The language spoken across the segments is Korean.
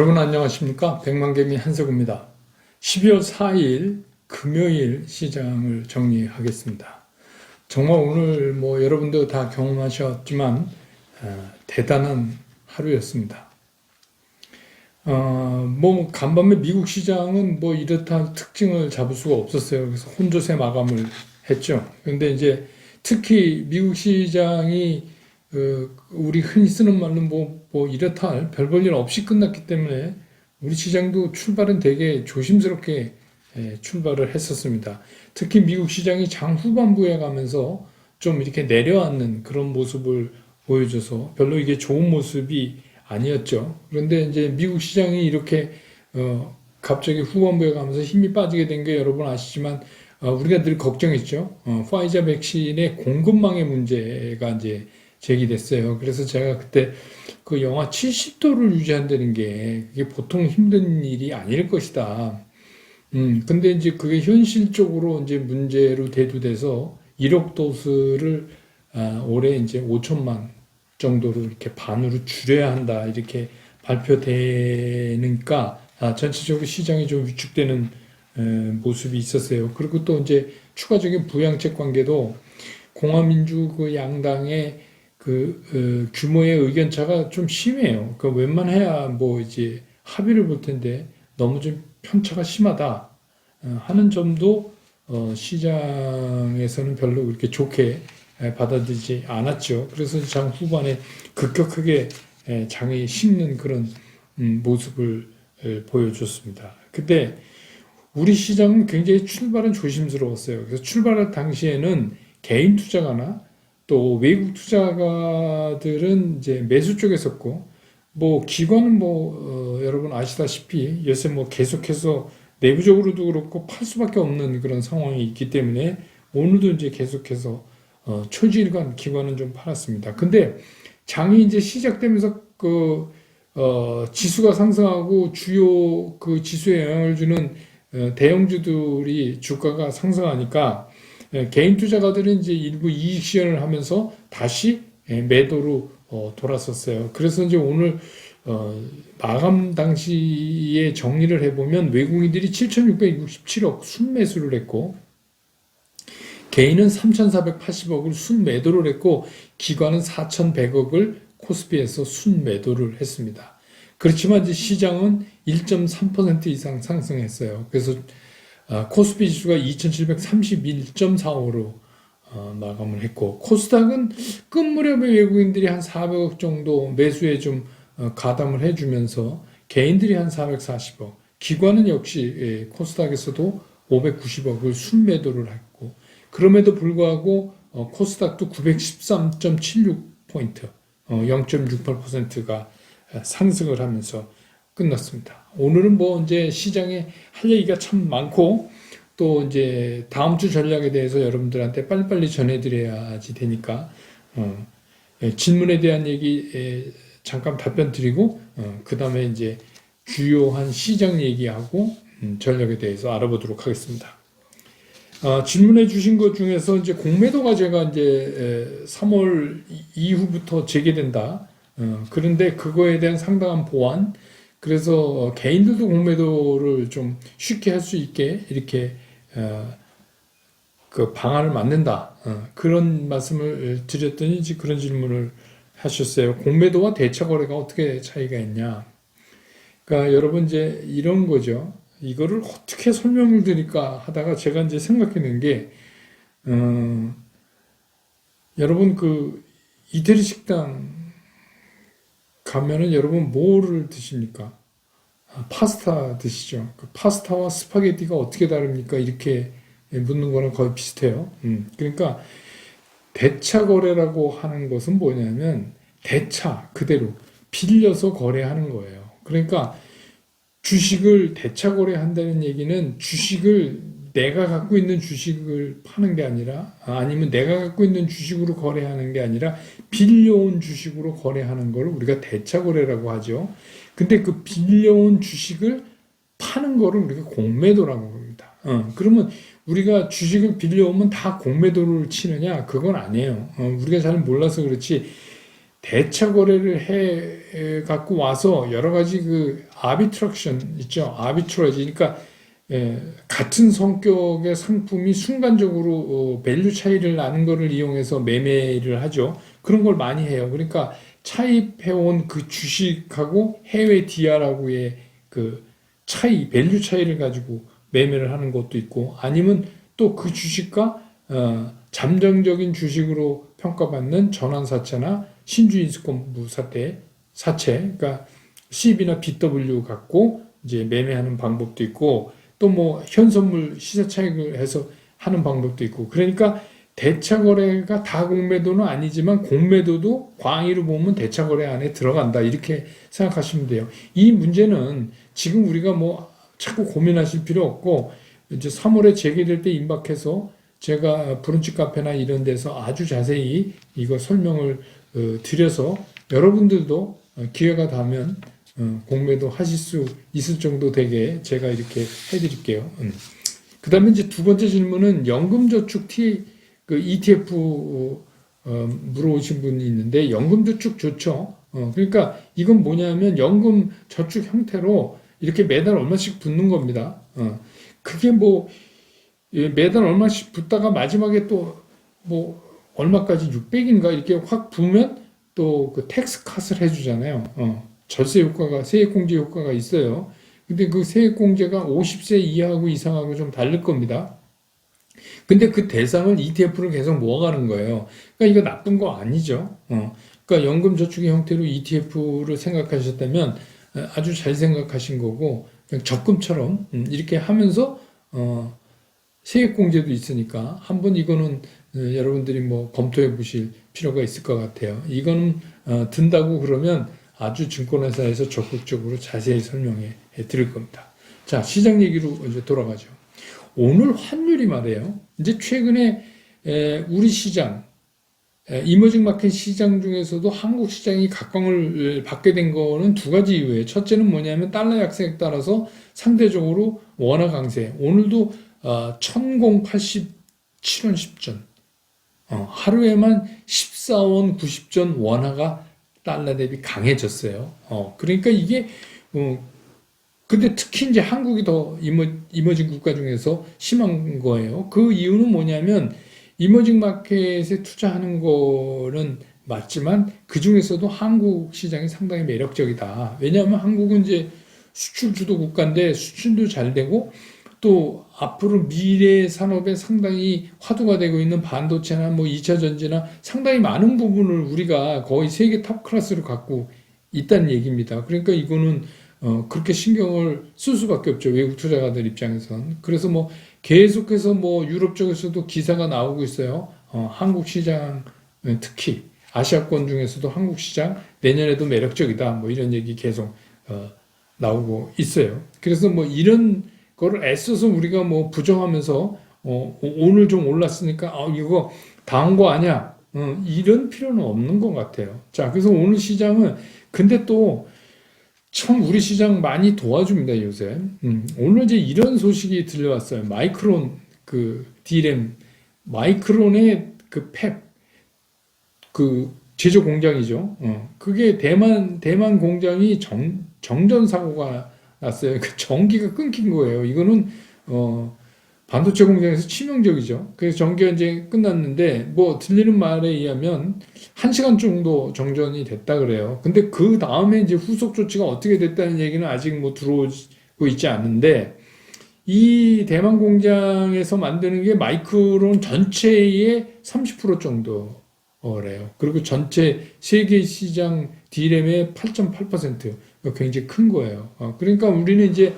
여러분 안녕하십니까? 백만개미 한석우입니다. 12월 4일 금요일 시장을 정리하겠습니다. 정말 오늘 여러분도 다 경험하셨지만 대단한 하루였습니다. 간밤에 미국 시장은 이렇다 할 특징을 잡을 수가 없었어요. 그래서 혼조세 마감을 했죠. 그런데 이제 특히 미국 시장이 우리 흔히 쓰는 말로 이렇다 할 별 볼 일 없이 끝났기 때문에 우리 시장도 출발은 되게 조심스럽게 출발을 했었습니다. 특히 미국 시장이 장 후반부에 가면서 좀 이렇게 내려앉는 그런 모습을 보여줘서 별로 이게 좋은 모습이 아니었죠. 그런데 이제 미국 시장이 이렇게 갑자기 후반부에 가면서 힘이 빠지게 된 게 여러분 아시지만 우리가 늘 걱정했죠. 화이자 백신의 공급망의 문제가 이제 제기됐어요. 그래서 제가 그때 그 영하 70도를 유지한다는 게 그게 보통 힘든 일이 아닐 것이다. 근데 이제 그게 현실적으로 이제 문제로 대두돼서 1억 도스를 올해 이제 5천만 정도로 이렇게 반으로 줄여야 한다. 이렇게 발표되니까 전체적으로 시장이 좀 위축되는 모습이 있었어요. 그리고 또 이제 추가적인 부양책 관계도 공화민주 그 양당의 규모의 의견차가 좀 심해요. 웬만해야 이제 합의를 볼 텐데 너무 좀 편차가 심하다 하는 점도 시장에서는 별로 그렇게 좋게 받아들이지 않았죠. 그래서 장 후반에 급격하게 장이 식는 그런 모습을 보여줬습니다. 근데 우리 시장은 굉장히 출발은 조심스러웠어요. 그래서 출발할 당시에는 개인 투자가나 또 외국 투자가들은 이제 매수 쪽에 섰고, 기관은 여러분 아시다시피 요새 계속해서 내부적으로도 그렇고 팔 수밖에 없는 그런 상황이 있기 때문에 오늘도 이제 계속해서 초지일관 기관은 좀 팔았습니다. 근데 장이 이제 시작되면서 지수가 상승하고 주요 그 지수에 영향을 주는 대형주들이 주가가 상승하니까 개인 투자가들은 이제 일부 이익 실현을 하면서 다시 매도로 돌았었어요. 그래서 이제 오늘 마감 당시에 정리를 해보면 외국인들이 7,667억 순매수를 했고 개인은 3,480억을 순매도를 했고 기관은 4,100억을 코스피에서 순매도를 했습니다. 그렇지만 이제 시장은 1.3% 이상 상승했어요. 그래서 코스피 지수가 2731.45로 마감을 했고 코스닥은 끝 무렵에 외국인들이 한 400억 정도 매수에 좀 가담을 해주면서 개인들이 한 440억 기관은 역시 코스닥에서도 590억을 순매도를 했고 그럼에도 불구하고 코스닥도 913.76포인트 0.68%가 상승을 하면서 끝났습니다. 오늘은 이제 시장에 할 얘기가 참 많고 또 이제 다음 주 전략에 대해서 여러분들한테 빨리빨리 전해드려야지 되니까 질문에 대한 얘기 잠깐 답변 드리고 그 다음에 이제 주요한 시장 얘기하고 전략에 대해서 알아보도록 하겠습니다. 질문해 주신 것 중에서 이제 공매도가 제가 이제 3월 이후부터 재개된다. 그런데 그거에 대한 상당한 보완, 그래서 개인들도 공매도를 좀 쉽게 할 수 있게 이렇게 그 방안을 만든다. 그런 말씀을 드렸더니 이제 그런 질문을 하셨어요. 공매도와 대차 거래가 어떻게 차이가 있냐? 그러니까 여러분 이제 이런 거죠. 이거를 어떻게 설명을 드릴까 하다가 제가 이제 생각해낸 게 여러분 이태리 식당 가면은 여러분 뭐를 드십니까? 파스타 드시죠. 파스타와 스파게티가 어떻게 다릅니까? 이렇게 묻는 거랑 거의 비슷해요. 그러니까 대차 거래라고 하는 것은 뭐냐면 대차 그대로 빌려서 거래하는 거예요. 그러니까 주식을 대차 거래한다는 얘기는 주식을 내가 갖고 있는 주식을 파는 게 아니라 아니면 내가 갖고 있는 주식으로 거래하는 게 아니라 빌려온 주식으로 거래하는 걸 우리가 대차 거래라고 하죠. 근데 그 빌려온 주식을 파는 거를 우리가 공매도라고 합니다. 그러면 우리가 주식을 빌려오면 다 공매도를 치느냐? 그건 아니에요. 우리가 잘 몰라서 그렇지 대차 거래를 해 갖고 와서 여러 가지 그 아비트랙션 있죠. 아비트러지. 그러니까 같은 성격의 상품이 순간적으로 밸류 차이를 나는 거를 이용해서 매매를 하죠. 그런 걸 많이 해요. 그러니까 차입해온 그 주식하고 해외 DR하고의 그 차이, 밸류 차이를 가지고 매매를 하는 것도 있고, 아니면 또 그 주식과 잠정적인 주식으로 평가받는 전환사채나 신주인수권부 사채, 그러니까 CB나 BW 갖고 이제 매매하는 방법도 있고, 또 뭐 현선물 시세 차익을 해서 하는 방법도 있고, 그러니까 대차 거래가 다 공매도는 아니지만 공매도도 광의로 보면 대차 거래 안에 들어간다, 이렇게 생각하시면 돼요. 이 문제는 지금 우리가 뭐 자꾸 고민하실 필요 없고, 이제 3월에 재개될 때 임박해서 제가 브런치 카페나 이런 데서 아주 자세히 이거 설명을 드려서 여러분들도 기회가 닿으면 공매도 하실 수 있을 정도 되게 제가 이렇게 해드릴게요. 그 다음에 이제 두 번째 질문은 연금저축 그 ETF 물어오신 분이 있는데, 연금저축 좋죠. 그러니까 이건 뭐냐면 연금저축 형태로 이렇게 매달 얼마씩 붓는 겁니다. 그게 뭐 매달 얼마씩 붓다가 마지막에 또 뭐 얼마까지 600인가 이렇게 확 부으면 또 그 텍스 컷을 해주잖아요. 절세 효과가, 세액공제 효과가 있어요. 근데 그 세액공제가 50세 이하고 이상하고 좀 다를 겁니다. 근데 그 대상을 ETF를 계속 모아가는 거예요. 그러니까 이거 나쁜 거 아니죠. 그러니까 연금저축의 형태로 ETF를 생각하셨다면 아주 잘 생각하신 거고, 그냥 적금처럼 이렇게 하면서 세액공제도 있으니까 한번 이거는 여러분들이 뭐 검토해 보실 필요가 있을 것 같아요. 이거는 든다고 그러면 아주 증권회사에서 적극적으로 자세히 설명해 드릴 겁니다. 자, 시장 얘기로 이제 돌아가죠. 오늘 환율이 말이에요. 이제 최근에 우리 시장, 이머징 마켓 시장 중에서도 한국 시장이 각광을 받게 된 거는 두 가지 이유예요. 첫째는 뭐냐면 달러 약세에 따라서 상대적으로 원화 강세. 오늘도 1087원 10전. 하루에만 14원 90전 원화가 달러 대비 강해졌어요. 그러니까 이게 근데 특히 이제 한국이 더 이머징 국가 중에서 심한 거예요. 그 이유는 뭐냐면 이머징 마켓에 투자하는 거는 맞지만 그 중에서도 한국 시장이 상당히 매력적이다. 왜냐하면 한국은 이제 수출 주도 국가인데 수출도 잘 되고, 또 앞으로 미래 산업에 상당히 화두가 되고 있는 반도체나 뭐 2차 전지나 상당히 많은 부분을 우리가 거의 세계 탑 클래스로 갖고 있다는 얘기입니다. 그러니까 이거는 그렇게 신경을 쓸 수밖에 없죠. 외국 투자가들 입장에선. 그래서 뭐 계속해서 뭐 유럽 쪽에서도 기사가 나오고 있어요. 한국 시장, 특히 아시아권 중에서도 한국 시장 내년에도 매력적이다. 뭐 이런 얘기 계속 나오고 있어요. 그래서 뭐 이런 거를 애써서 우리가 뭐 부정하면서 오늘 좀 올랐으니까 이거 다음 거 아니야. 이런 필요는 없는 것 같아요. 자, 그래서 오늘 시장은 근데 또 참 우리 시장 많이 도와줍니다, 요새. 오늘 이제 이런 소식이 들려왔어요. 마이크론 그 D램, 마이크론의 그 팹, 그 제조 공장이죠. 그게 대만 공장이 정전 사고가 났어요. 그 전기가 끊긴 거예요. 이거는 반도체 공장에서 치명적이죠. 그래서 전기가 이제 끝났는데 뭐 들리는 말에 의하면 1시간 정도 정전이 됐다 그래요. 근데 그 다음에 이제 후속 조치가 어떻게 됐다는 얘기는 아직 뭐 들어오고 있지 않는데, 이 대만 공장에서 만드는 게 마이크론 전체의 30% 정도래요. 그리고 전체 세계 시장 D램의 8.8%. 굉장히 큰 거예요. 그러니까 우리는 이제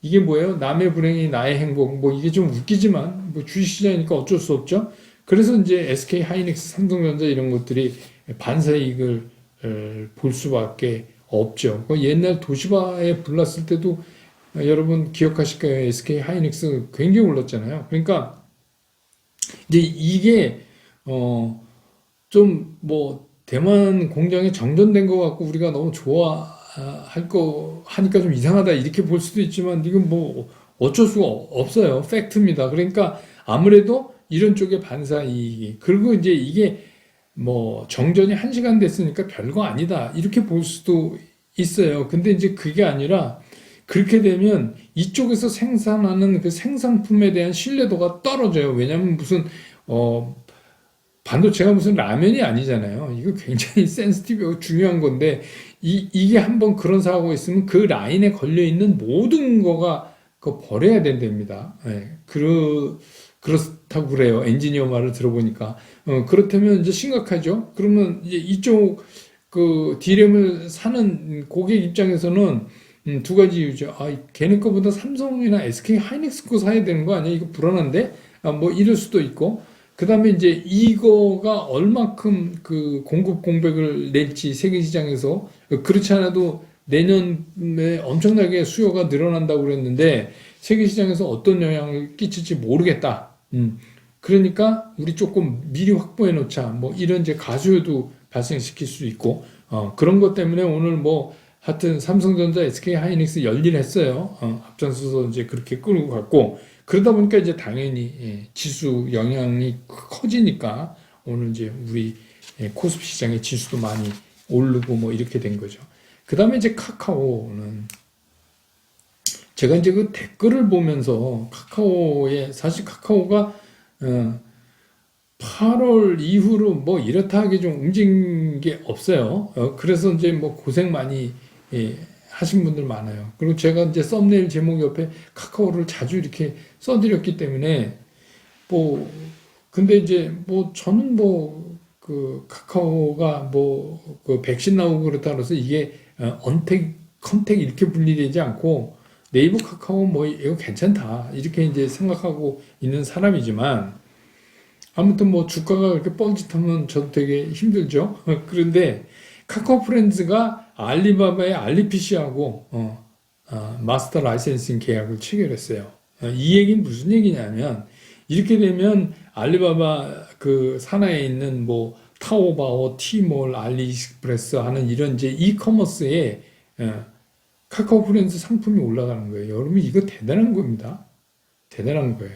이게 뭐예요? 남의 불행이 나의 행복. 뭐 이게 좀 웃기지만 뭐 주식시장이니까 어쩔 수 없죠. 그래서 이제 SK 하이닉스, 삼성전자 이런 것들이 반사이익을 볼 수밖에 없죠. 옛날 도시바에 불났을 때도 여러분 기억하실 거예요. SK 하이닉스 굉장히 올랐잖아요. 그러니까 이제 이게 좀 뭐 대만 공장에 정전된 것 같고 우리가 너무 좋아할 거 하니까 좀 이상하다 이렇게 볼 수도 있지만, 이건 뭐 어쩔 수가 없어요. 팩트입니다. 그러니까 아무래도 이런 쪽의 반사 이익이, 그리고 이제 이게 뭐 정전이 1시간 됐으니까 별거 아니다. 이렇게 볼 수도 있어요. 근데 이제 그게 아니라 그렇게 되면 이쪽에서 생산하는 그 생산품에 대한 신뢰도가 떨어져요. 왜냐하면 무슨 어 반도체가 무슨 라면이 아니잖아요. 이거 굉장히 센시티브하고 중요한 건데 이게 한번 그런 사고가 있으면 그 라인에 걸려 있는 모든 거가 그 버려야 된답니다. 예, 그렇다고 그래요. 엔지니어 말을 들어보니까 그렇다면 이제 심각하죠. 그러면 이제 이쪽 그 D램을 사는 고객 입장에서는 두 가지 이유죠. 아, 걔네 거보다 삼성이나 SK 하이닉스 거 사야 되는 거 아니야? 이거 불안한데? 아, 뭐 이럴 수도 있고. 그 다음에 이제 이거가 얼마큼 그 공급 공백을 낼지 세계 시장에서 그렇지 않아도 내년에 엄청나게 수요가 늘어난다고 그랬는데 세계 시장에서 어떤 영향을 끼칠지 모르겠다. 그러니까 우리 조금 미리 확보해 놓자. 뭐 이런 이제 가수요도 발생시킬 수 있고 그런 것 때문에 오늘 뭐 하여튼 삼성전자, SK 하이닉스 열일했어요. 앞장서서 이제 그렇게 끌고 갔고 그러다 보니까 이제 당연히 지수 영향이 커지니까 오늘 이제 우리 코스피 시장의 지수도 많이 오르고 뭐 이렇게 된 거죠. 그 다음에 이제 카카오는 제가 이제 그 댓글을 보면서 카카오에 사실 카카오가 8월 이후로 뭐 이렇다 하게 좀 움직인 게 없어요. 그래서 이제 뭐 고생 많이 하신 분들 많아요. 그리고 제가 이제 썸네일 제목 옆에 카카오를 자주 이렇게 써드렸기 때문에 뭐 근데 이제 뭐 저는 뭐 그 카카오가 뭐 그 백신 나오고 그렇다 그래서 이게 언택 컨택 이렇게 분리되지 않고 네이버 카카오 뭐 이거 괜찮다 이렇게 이제 생각하고 있는 사람이지만 아무튼 뭐 주가가 그렇게 뻘짓하면 저도 되게 힘들죠. 그런데 카카오 프렌즈가 알리바바의 알리피쉬하고 마스터 라이센싱 계약을 체결했어요. 이 얘기는 무슨 얘기냐면 이렇게 되면 알리바바 그 산하에 있는 뭐 타오바오, 티몰, 알리익스프레스 하는 이런 이제 이커머스에 카카오 프렌즈 상품이 올라가는 거예요. 여러분 이거 대단한 겁니다. 대단한 거예요.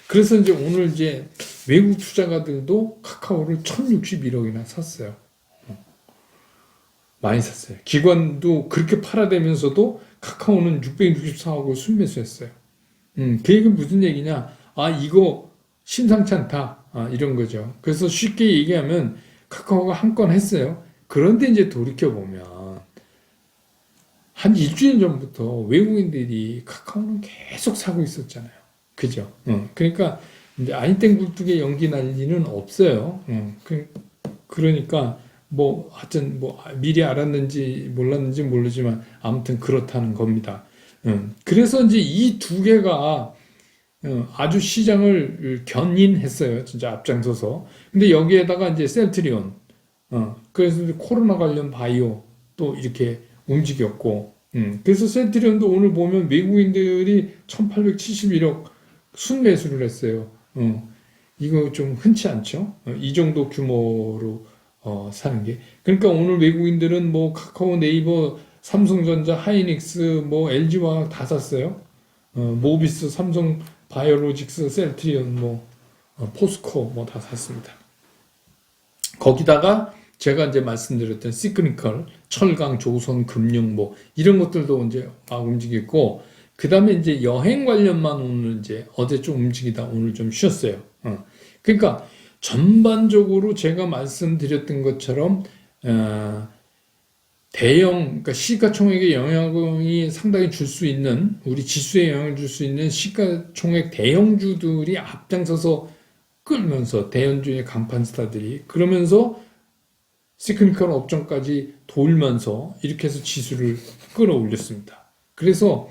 그래서 이제 오늘 이제 외국 투자가들도 카카오를 1061억이나 샀어요. 많이 샀어요. 기관도 그렇게 팔아대면서도 카카오는 664억을 순매수했어요. 그 얘기는 무슨 얘기냐? 아, 이거 심상치 않다. 이런 거죠. 그래서 쉽게 얘기하면 카카오가 한 건 했어요. 그런데 이제 돌이켜보면 한 일주일 전부터 외국인들이 카카오는 계속 사고 있었잖아요. 그죠? 그러니까 이제 아인땡 굴뚝에 연기 날 리는 없어요. 그러니까 뭐 하여튼 뭐 미리 알았는지 몰랐는지 모르지만 아무튼 그렇다는 겁니다. 그래서 이제 이 두 개가 아주 시장을 견인했어요. 진짜 앞장서서. 근데 여기에다가 이제 셀트리온, 그래서 이제 코로나 관련 바이오 또 이렇게 움직였고, 그래서 셀트리온도 오늘 보면 외국인들이 1871억 순매수를 했어요. 이거 좀 흔치 않죠? 이 정도 규모로 사는 게. 그러니까 오늘 외국인들은 뭐 카카오, 네이버, 삼성전자, 하이닉스, 뭐 LG화학 다 샀어요. 모비스, 삼성 바이오로직스, 셀트리온, 뭐 포스코 뭐 다 샀습니다. 거기다가 제가 이제 말씀드렸던 시크니컬, 철강, 조선, 금융 뭐 이런 것들도 이제 막 움직였고 그 다음에 이제 여행 관련만 오늘 이제 어제 좀 움직이다 오늘 좀 쉬었어요. 그러니까 전반적으로 제가 말씀드렸던 것처럼 그러니까 시가총액에 영향이 상당히 줄 수 있는 우리 지수에 영향을 줄 수 있는 시가총액 대형주들이 앞장서서 끌면서 대형주의 간판 스타들이 그러면서 시크니컬 업종까지 돌면서 이렇게 해서 지수를 끌어올렸습니다. 그래서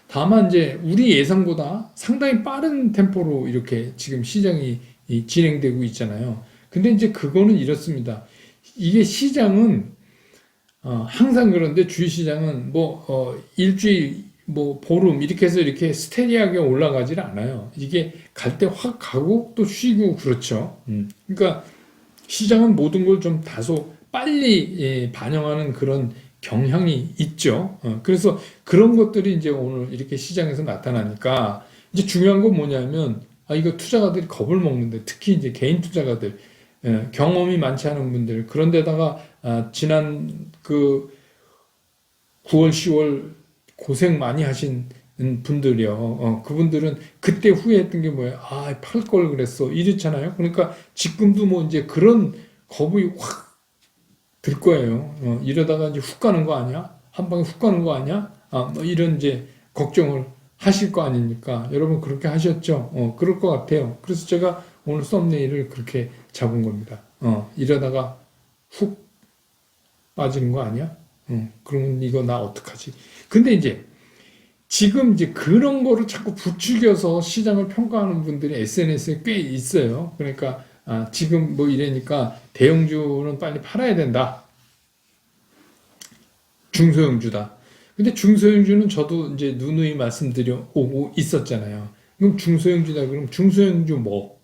다만 이제 우리 예상보다 상당히 빠른 템포로 이렇게 지금 시장이 진행되고 있잖아요. 근데 이제 그거는 이렇습니다. 이게 시장은 항상 그런데 주식시장은 뭐 일주일 뭐 보름 이렇게 해서 이렇게 스테디하게 올라가질 않아요. 이게 갈 때 확 가고 또 쉬고 그렇죠. 그러니까 시장은 모든 걸 좀 다소 빨리 반영하는 그런 경향이 있죠. 그래서 그런 것들이 이제 오늘 이렇게 시장에서 나타나니까 이제 중요한 건 뭐냐면 이거 투자가들이 겁을 먹는데 특히 이제 개인 투자가들 경험이 많지 않은 분들, 그런데다가 지난 그 9월, 10월 고생 많이 하신 분들이요. 그분들은 그때 후회했던 게 뭐예요? 아, 팔 걸 그랬어. 이랬잖아요. 그러니까 지금도 뭐 이제 그런 겁이 확 들 거예요. 이러다가 이제 훅 가는 거 아니야? 한 방에 훅 가는 거 아니야? 뭐 이런 이제 걱정을 하실 거 아닙니까? 여러분 그렇게 하셨죠? 그럴 것 같아요. 그래서 제가 오늘 썸네일을 그렇게 잡은 겁니다. 이러다가 훅 빠지는 거 아니야? 그러면 이거 나 어떡하지? 근데 이제 지금 이제 그런 거를 자꾸 부추겨서 시장을 평가하는 분들이 SNS에 꽤 있어요. 그러니까 지금 뭐 이래니까 대형주는 빨리 팔아야 된다. 중소형주다. 근데 중소형주는 저도 이제 누누이 말씀드려 오고 있었잖아요. 그럼 중소형주다. 그럼 중소형주 뭐?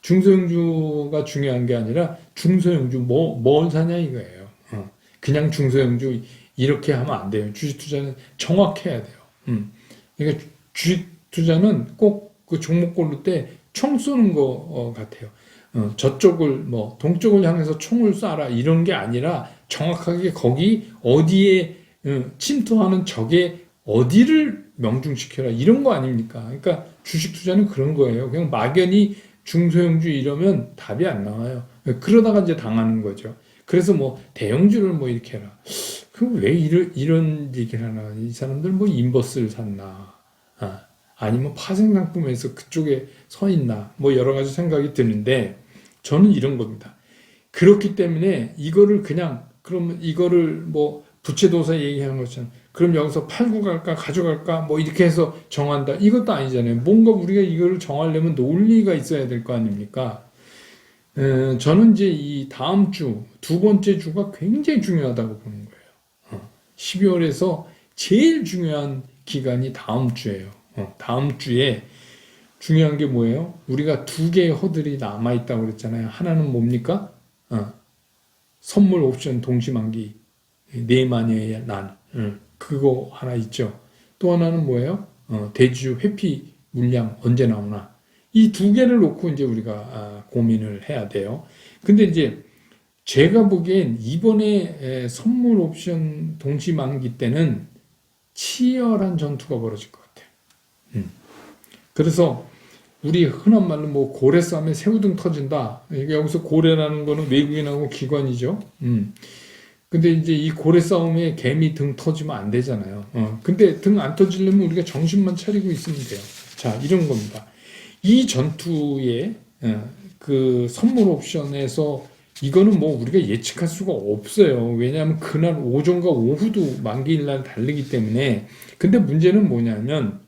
중소형주가 중요한 게 아니라 중소형주 뭘 사냐 이거예요. 그냥 중소형주 이렇게 하면 안 돼요. 주식 투자는 정확해야 돼요. 그러니까 주식 투자는 꼭 그 종목 고를 때 총 쏘는 거 같아요. 저쪽을 뭐 동쪽을 향해서 총을 쏴라 이런 게 아니라 정확하게 거기 어디에 침투하는 적의 어디를 명중시켜라 이런 거 아닙니까? 그러니까 주식 투자는 그런 거예요. 그냥 막연히 중소형주 이러면 답이 안 나와요. 그러다가 이제 당하는 거죠. 그래서 뭐 대형주를 뭐 이렇게 해라. 그럼 왜 이런 얘기를 하나? 이 사람들 뭐 인버스를 샀나? 아니면 파생상품에서 그쪽에 서 있나? 뭐 여러 가지 생각이 드는데 저는 이런 겁니다. 그렇기 때문에 이거를 그냥 그러면 이거를 뭐 부채도사 얘기하는 것처럼 그럼 여기서 팔고 갈까 가져갈까 뭐 이렇게 해서 정한다. 이것도 아니잖아요. 뭔가 우리가 이거를 정하려면 논리가 있어야 될 거 아닙니까? 저는 이제 이 다음 주, 두 번째 주가 굉장히 중요하다고 보는 거예요. 12월에서 제일 중요한 기간이 다음 주예요. 다음 주에 중요한 게 뭐예요? 우리가 두 개의 허들이 남아있다고 그랬잖아요. 하나는 뭡니까? 선물 옵션 동시만기, 네 마녀의 난, 그거 하나 있죠. 또 하나는 뭐예요? 대주 회피 물량 언제 나오나. 이 두 개를 놓고 이제 우리가 고민을 해야 돼요. 근데 이제 제가 보기엔 이번에 선물 옵션 동시만기 때는 치열한 전투가 벌어질 것 같아요. 그래서 우리 흔한 말로 뭐 고래 싸움에 새우등 터진다. 여기서 고래라는 거는 외국인하고 기관이죠. 근데 이제 이 고래 싸움에 개미 등 터지면 안 되잖아요. 근데 등 안 터지려면 우리가 정신만 차리고 있으면 돼요. 자, 이런 겁니다. 이 전투에 그 선물 옵션에서 이거는 뭐 우리가 예측할 수가 없어요. 왜냐하면 그날 오전과 오후도 만기일 날 다르기 때문에. 근데 문제는 뭐냐면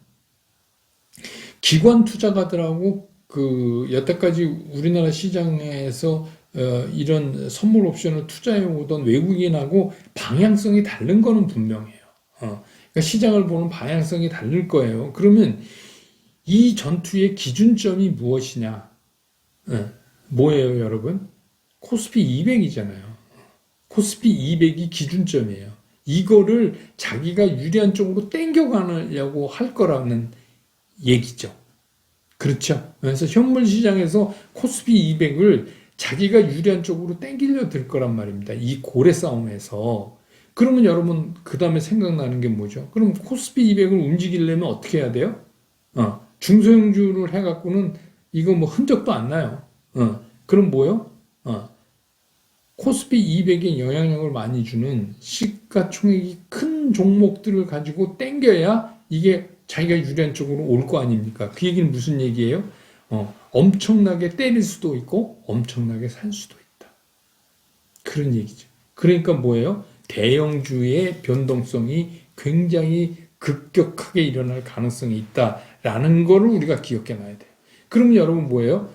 기관 투자가들하고 그 여태까지 우리나라 시장에서 이런 선물 옵션을 투자해 오던 외국인하고 방향성이 다른 거는 분명해요. 그러니까 시장을 보는 방향성이 다를 거예요. 그러면 이 전투의 기준점이 무엇이냐? 뭐예요, 여러분? 코스피 200이잖아요. 코스피 200이 기준점이에요. 이거를 자기가 유리한 쪽으로 땡겨가려고 할 거라는 얘기죠. 그렇죠. 그래서 현물 시장에서 코스피 200을 자기가 유리한 쪽으로 땡기려 들 거란 말입니다. 이 고래 싸움에서. 그러면 여러분 그 다음에 생각나는 게 뭐죠? 그럼 코스피 200을 움직이려면 어떻게 해야 돼요? 중소형주를 해갖고는 이거 뭐 흔적도 안 나요. 그럼 뭐요? 코스피 200에 영향력을 많이 주는 시가총액이 큰 종목들을 가지고 땡겨야 이게 자기가 유리한 쪽으로 올 거 아닙니까? 그 얘기는 무슨 얘기예요? 엄청나게 때릴 수도 있고 엄청나게 살 수도 있다. 그런 얘기죠. 그러니까 뭐예요? 대형주의 변동성이 굉장히 급격하게 일어날 가능성이 있다라는 거를 우리가 기억해놔야 돼요. 그러면 여러분 뭐예요?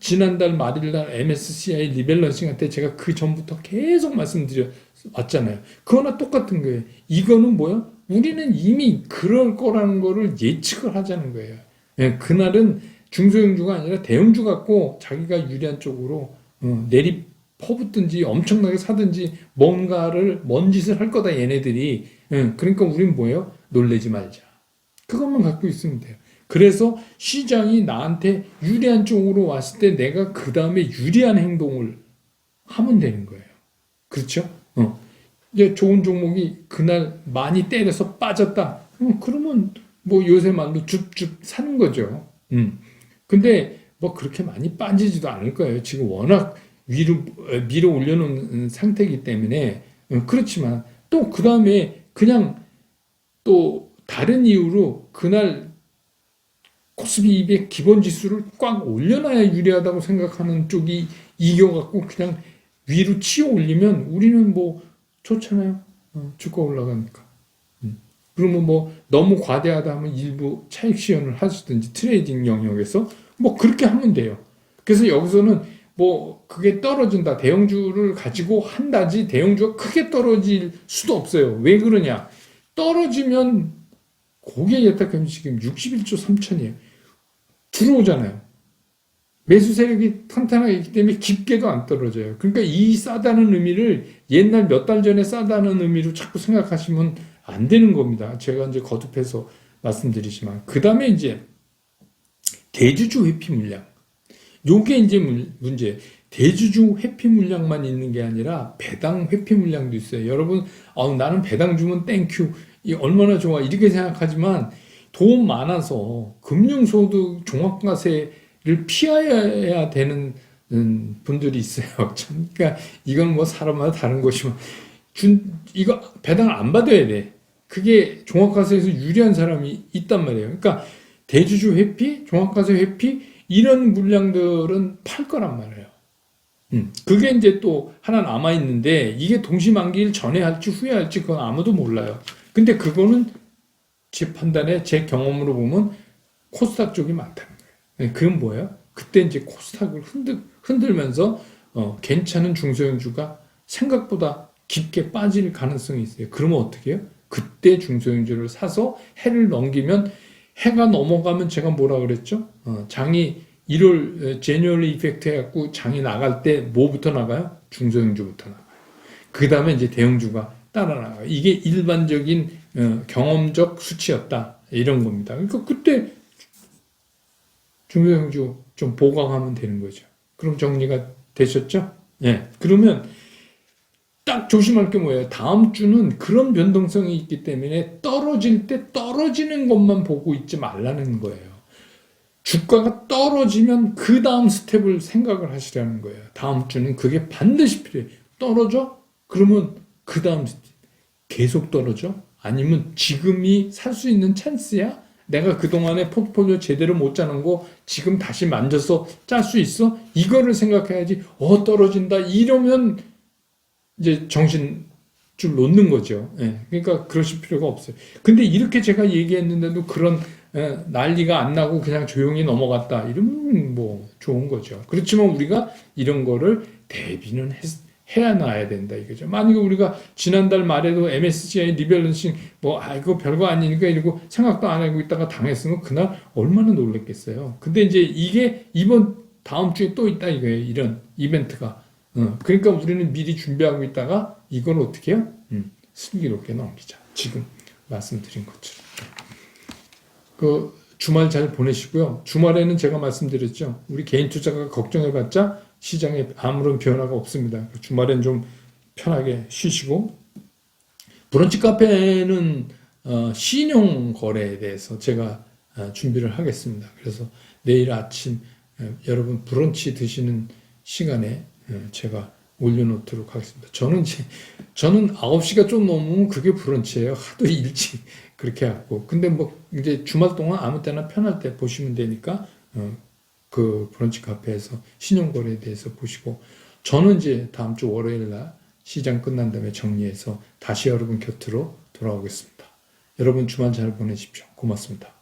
지난달 말일날 MSCI 리밸런싱 할 때 제가 그 전부터 계속 말씀드려 왔잖아요. 그거나 똑같은 거예요. 이거는 뭐야? 우리는 이미 그럴 거라는 거를 예측을 하자는 거예요. 그날은 중소형주가 아니라 대형주 갖고 자기가 유리한 쪽으로 내리 퍼붓든지 엄청나게 사든지 뭔 짓을 할 거다 얘네들이. 그러니까 우린 뭐예요? 놀래지 말자. 그것만 갖고 있으면 돼요. 그래서 시장이 나한테 유리한 쪽으로 왔을 때 내가 그 다음에 유리한 행동을 하면 되는 거예요. 그렇죠? 이제 좋은 종목이 그날 많이 때려서 빠졌다. 그러면 뭐 요새 말로 줍줍 사는 거죠. 근데 뭐 그렇게 많이 빠지지도 않을 거예요. 지금 워낙 위로 밀어 올려놓은 상태이기 때문에 그렇지만 또 그 다음에 그냥 또 다른 이유로 그날 코스피 200 기본 지수를 꽉 올려놔야 유리하다고 생각하는 쪽이 이겨갖고 그냥 위로 치어 올리면 우리는 뭐 좋잖아요. 주가 올라가니까. 그러면 뭐 너무 과대하다 하면 일부 차익 시연을 하시든지 트레이딩 영역에서 뭐 그렇게 하면 돼요. 그래서 여기서는 뭐 그게 떨어진다. 대형주를 가지고 한다지 대형주가 크게 떨어질 수도 없어요. 왜 그러냐. 떨어지면 고개 예탁하면 지금 61조 3천이에요. 들어오잖아요. 매수 세력이 탄탄하게 있기 때문에 깊게도 안 떨어져요. 그러니까 이 싸다는 의미를 옛날 몇 달 전에 싸다는 의미로 자꾸 생각하시면 안 되는 겁니다. 제가 이제 거듭해서 말씀드리지만. 그 다음에 이제 대주주 회피 물량. 요게 이제 문제. 대주주 회피 물량만 있는 게 아니라 배당 회피 물량도 있어요. 여러분, 나는 배당 주면 땡큐. 이 얼마나 좋아. 이렇게 생각하지만 돈 많아서 금융소득 종합과세를 피해야 되는 분들이 있어요. 그러니까 이건 뭐 사람마다 다른 것이지만 이거 배당을 안 받아야 돼. 그게 종합과세에서 유리한 사람이 있단 말이에요. 그러니까 대주주 회피, 종합과세 회피 이런 물량들은 팔 거란 말이에요. 그게 이제 또 하나 남아 있는데 이게 동시만기일 전에 할지 후에 할지 그건 아무도 몰라요. 근데 그거는 제 판단에 제 경험으로 보면 코스닥 쪽이 많다는 거예요. 그건 뭐예요? 그때 이제 코스닥을 흔들면서 괜찮은 중소형주가 생각보다 깊게 빠질 가능성이 있어요. 그러면 어떻게 해요? 그때 중소형주를 사서 해를 넘기면 해가 넘어가면 제가 뭐라 그랬죠? 장이 1월 제뉴얼리 이펙트 해갖고 장이 나갈 때 뭐부터 나가요? 중소형주부터 나가요. 그 다음에 이제 대형주가 따라 나가요. 이게 일반적인 경험적 수치였다. 이런 겁니다. 그러니까 그때 중소형주 좀 보강하면 되는 거죠. 그럼 정리가 되셨죠? 예. 그러면 딱 조심할 게 뭐예요? 다음 주는 그런 변동성이 있기 때문에 떨어질 때 떨어지는 것만 보고 있지 말라는 거예요. 주가가 떨어지면 그 다음 스텝을 생각을 하시라는 거예요. 다음 주는 그게 반드시 필요해요. 떨어져? 그러면 그 다음 스텝. 계속 떨어져? 아니면 지금이 살 수 있는 찬스야? 내가 그동안에 포트폴리오 제대로 못 짜는 거 지금 다시 만져서 짤 수 있어? 이거를 생각해야지. 떨어진다. 이러면 이제 정신줄 놓는 거죠. 예. 그러니까 그러실 필요가 없어요. 근데 이렇게 제가 얘기했는데도 그런 난리가 안 나고 그냥 조용히 넘어갔다. 이러면 뭐 좋은 거죠. 그렇지만 우리가 이런 거를 대비는 해야 놔야 된다 이거죠. 만약에 우리가 지난달 말에도 MSCI 리밸런싱 이거 별거 아니니까 이러고 생각도 안 하고 있다가 당했으면 그날 얼마나 놀랬겠어요. 근데 이제 이게 다음 주에 또 있다 이거예요. 이런 이벤트가. 그러니까 우리는 미리 준비하고 있다가 이걸 어떻게 해요? 슬기롭게 넘기자. 지금 말씀드린 것처럼. 그 주말 잘 보내시고요. 주말에는 제가 말씀드렸죠. 우리 개인 투자가 걱정해봤자 시장에 아무런 변화가 없습니다. 주말엔 좀 편하게 쉬시고 브런치 카페는 신용 거래에 대해서 제가 준비를 하겠습니다. 그래서 내일 아침 여러분 브런치 드시는 시간에 제가 올려놓도록 하겠습니다. 저는 9시가 좀 넘으면 그게 브런치예요. 하도 일찍 그렇게 하고. 근데 뭐 이제 주말 동안 아무 때나 편할 때 보시면 되니까 그 브런치 카페에서 신용거래에 대해서 보시고 저는 이제 다음 주 월요일 날 시장 끝난 다음에 정리해서 다시 여러분 곁으로 돌아오겠습니다. 여러분 주말 잘 보내십시오. 고맙습니다.